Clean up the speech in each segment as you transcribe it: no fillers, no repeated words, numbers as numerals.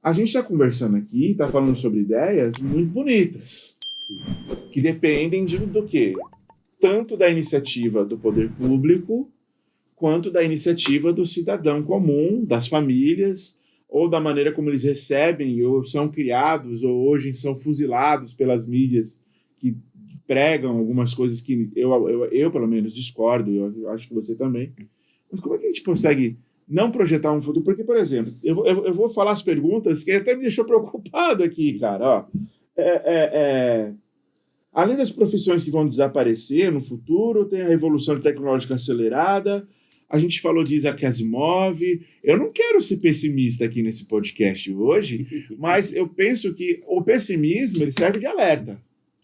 A gente está conversando aqui, está falando sobre ideias muito bonitas, que dependem do quê? Tanto da iniciativa do poder público, quanto da iniciativa do cidadão comum, das famílias, ou da maneira como eles recebem, ou são criados, ou hoje são fuzilados pelas mídias que pregam algumas coisas que eu pelo menos, discordo, eu acho que você também. Mas como é que a gente consegue não projetar um futuro? Porque, por exemplo, eu vou falar as perguntas que até me deixou preocupado aqui, cara. Ó, além das profissões que vão desaparecer no futuro, tem a revolução tecnológica acelerada, a gente falou de Isaac Asimov. Eu não quero ser pessimista aqui nesse podcast hoje, mas eu penso que o pessimismo ele serve de alerta.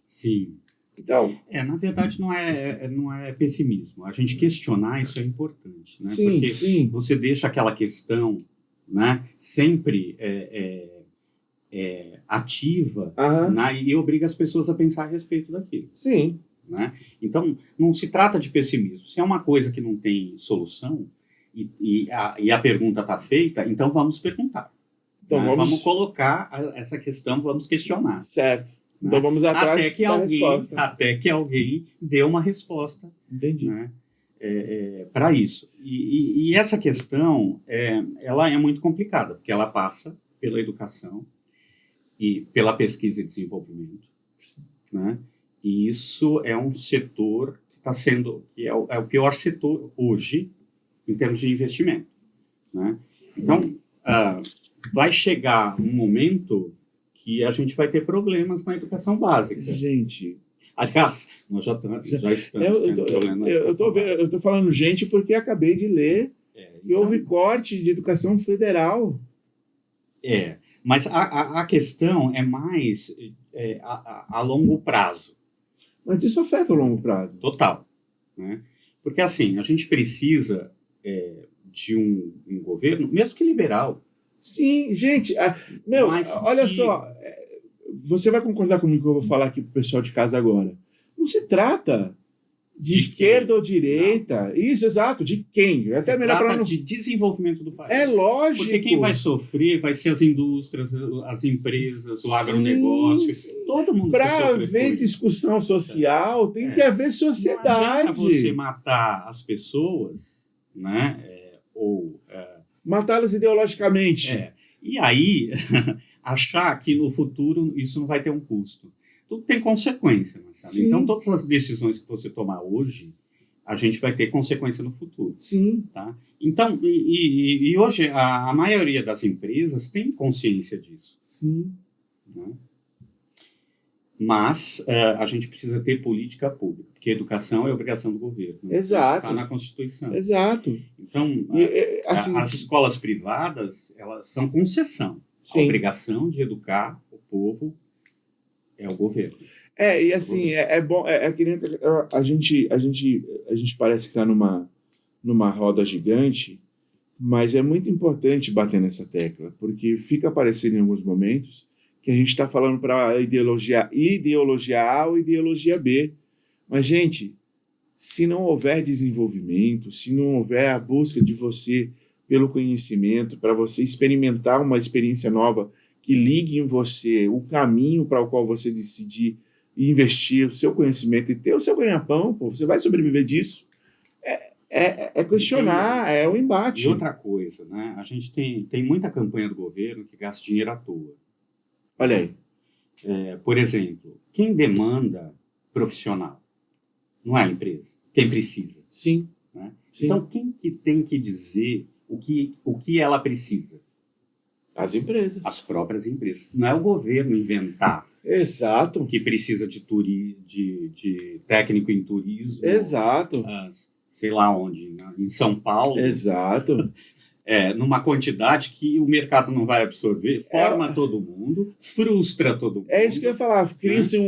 Sim. Então, na verdade, não é pessimismo. A gente questionar isso é importante, né? Sim, porque sim. Você deixa aquela questão, né, sempre ativa, né, e obriga as pessoas a pensar a respeito daquilo. Sim. Né? Então, não se trata de pessimismo. Se é uma coisa que não tem solução e a pergunta está feita, então vamos perguntar. Então, né? Vamos colocar essa questão, vamos questionar. Certo. Né? Então vamos atrás resposta. Até que alguém dê uma resposta. Entendi. Né? Para isso. E essa questão ela é muito complicada, porque ela passa pela educação e pela pesquisa e desenvolvimento. Né? E isso é um setor que está sendo, que é o pior setor hoje em termos de investimento. Né? Então, vai chegar um momento que a gente vai ter problemas na educação básica. Gente... Aliás, nós já estamos tendo problemas. Eu estou falando gente porque acabei de ler que houve corte de educação federal. Mas a questão é mais a longo prazo. Mas isso afeta o longo prazo. Total. Né? Porque, assim, a gente precisa de um governo, mesmo que liberal. Sim, gente. Olha só. Você vai concordar comigo que eu vou falar aqui pro pessoal de casa agora. Não se trata de esquerda ou direita. Não. Isso, exato. De quem? Até melhor trata de desenvolvimento do país. É lógico. Porque quem vai sofrer vai ser as indústrias, as empresas, o agronegócio. Sim. Todo mundo vai sofrer. Para haver discussão social, tem que haver sociedade. Não adianta você matar as pessoas, né? Matá-las ideologicamente. E aí, achar que no futuro isso não vai ter um custo. Tudo tem consequência, Marcelo. Sim. Então, todas as decisões que você tomar hoje, a gente vai ter consequência no futuro. Sim. Tá? Então, e hoje a maioria das empresas tem consciência disso. Sim. Né? Mas a gente precisa ter política pública, porque educação é obrigação do governo. Exato. Está na Constituição. Exato. Então, assim, as escolas privadas, elas são concessão. Sim. A obrigação de educar o povo é o governo. E assim, é bom, que nem a gente parece que está numa roda gigante, mas é muito importante bater nessa tecla, porque fica parecendo em alguns momentos que a gente está falando para ideologia A ou ideologia B. Mas, gente, se não houver desenvolvimento, se não houver a busca de você pelo conhecimento, para você experimentar uma experiência nova que ligue em você o caminho para o qual você decidir investir o seu conhecimento e ter o seu ganha-pão, você vai sobreviver disso. É questionar, é o embate. E outra coisa, né? A gente tem muita campanha do governo que gasta dinheiro à toa. Olha aí. Por exemplo, quem demanda profissional? Não é a empresa. Quem precisa. Sim. Né? Sim. Então, quem que tem que dizer o que ela precisa? As empresas. As próprias empresas. Não é o governo inventar. Exato. Que precisa de técnico em turismo. Exato. Sei lá onde, né? Em São Paulo. Exato. Numa quantidade que o mercado não vai absorver, forma todo mundo, frustra todo mundo. É isso que eu ia falar. Cria-se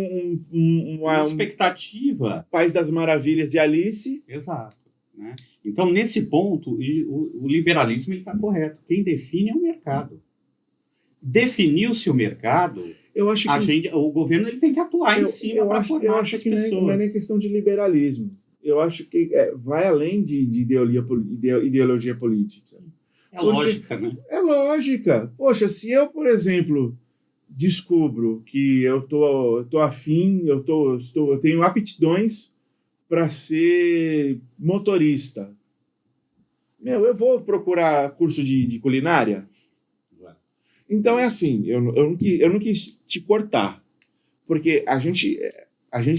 uma expectativa. País das Maravilhas de Alice. Exato. Né? Então, nesse ponto, o liberalismo está correto. Quem define é o mercado. Definiu-se o mercado, eu acho que o governo ele tem que atuar em cima para formar essas pessoas. Não é nem questão de liberalismo. Eu acho que vai além de ideologia política. É lógica, né? É lógica. Poxa, se eu, por exemplo, descubro que eu tô afim, eu tenho aptidões para ser motorista, eu vou procurar curso de culinária? Exato. Então é assim, eu não quis te cortar, porque a gente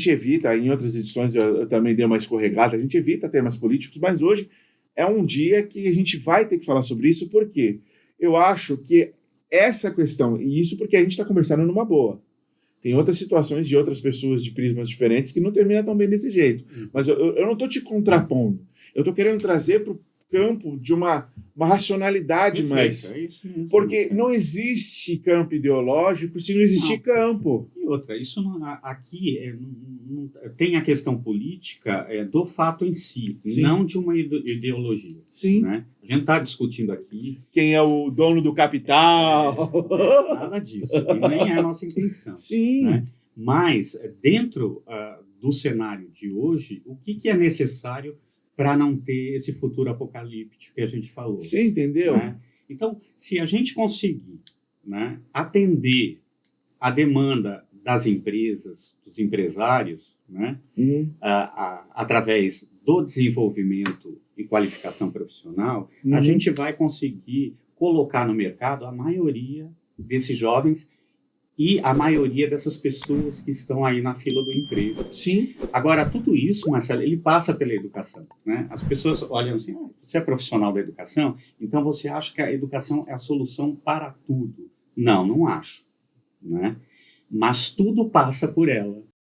evita, em outras edições eu também dei uma escorregada, a gente evita temas políticos, mas hoje é um dia que a gente vai ter que falar sobre isso, porque eu acho que essa questão, e isso porque a gente está conversando numa boa, tem outras situações de outras pessoas de prismas diferentes que não termina tão bem desse jeito, mas eu não estou te contrapondo, eu estou querendo trazer para o campo de uma racionalidade mais. É isso mesmo. Porque não existe campo ideológico se não existir campo. E outra, isso aqui tem a questão política do fato em si, Sim. não de uma ideologia. Sim. Né? A gente está discutindo aqui. Quem é o dono do capital? Nada disso. E nem é a nossa intenção. Sim. Né? Mas, dentro do cenário de hoje, o que é necessário para não ter esse futuro apocalíptico que a gente falou? Você entendeu? Né? Então, se a gente conseguir, né, atender a demanda das empresas, dos empresários, né, através do desenvolvimento e qualificação profissional, a gente vai conseguir colocar no mercado a maioria desses jovens e a maioria dessas pessoas que estão aí na fila do emprego. Sim. Agora, tudo isso, Marcelo, ele passa pela educação. Né? As pessoas olham assim, você é profissional da educação, então você acha que a educação é a solução para tudo. Não acho. Né? Mas tudo passa por ela.